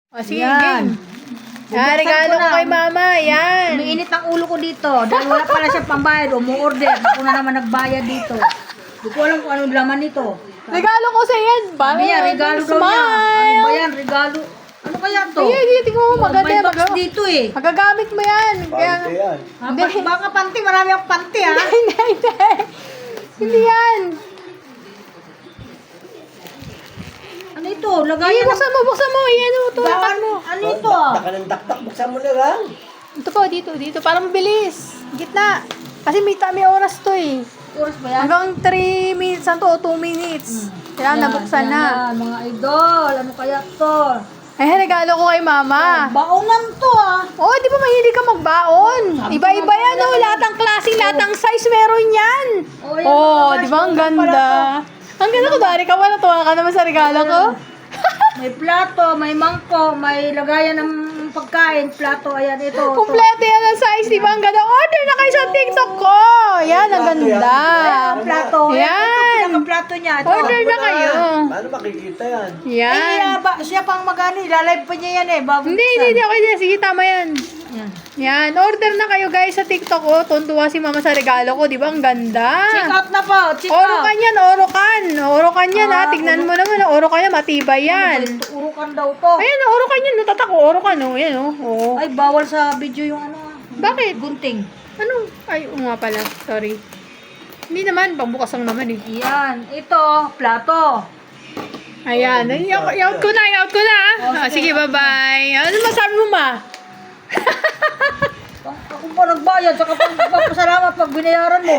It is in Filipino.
O, sige, Yan. game. Yan, regalo ko kay mama. Yan. Umiinit ang ulo ko dito. Dahil wala pala siya pambayad. Umu-order. Ako na naman nagbayad dito. Hindi ko alam kung anong laman nito. Regalo ko sa yan. Sabi niya, regalo daw niya. Ano ba yan? Regalo. Ano kaya to? Ay, tingnan mo, maganda May yan. box dito eh. Magagamit mo yan. Kaya, Pante yan. Baka panty. Marami akong panty ha. hindi. Hindi yan. Ano ito? Ay, Lagayan ng buksan mo. Yan mo, tuwakan bawal mo. mo. Ano ito? Taka ng daktak, buksan mo na lang. Ito po, dito. Para mabilis. Gitna. Kasi may oras to eh. Oras ba yan? Hanggang 3 minutes na to o 2 minutes. Kailangan nabuksan na. Yan, mga idol. Ano kaya to? Ay, regalo ko kay mama. Baonan to ah. Oh, di ba mahilig ka magbaon? Iba-iba yan, oh. Lahat ng klase, lahat ng size meron yan. Oh, yan, Oh, mga di ba? Ang guys, ganda. Ang ganda ko, Dari ka. Natuwa ka naman sa regalo ko. May plato, may mangko, may lagayan ng pagkain, plato, ayan ito. Kompleto yan ang size, di ba? Ang ganda. Order na kayo sa TikTok ko. Yan, ang ganda. Ang plato. Yan. Ito plato niya. Ito. Order na kayo. Paano makikita yan? Yan. Siya pang magani, ilalive pa niya yan eh. Bago Hindi. Okay na. Sige, tama yan. Yan. Yan. Order na kayo guys sa TikTok ko. Tuntua si mama sa regalo ko. Di ba? Ang ganda. Check out na po. Check out. Orokan yan, orokan. Orokan yan ha. Tignan mo naman. Orokan yan, matibay yan. Ito, urukan daw to. Ayan, orokan yan. Natatak ko. Orokan, oh. Yan, oh. Oh. Ay, bawal sa video yung ano. Bakit? Gunting. Ano? Ay, nga pala. Sorry. Hindi naman. Pangbukas lang naman eh. Yan. Ito, plato. Ayan. Yaut ko na. Ah, sige, bye-bye. Ano masabi mo, ma? Ako pa nagbayad, saka pagpapasalamat pag binayaran mo.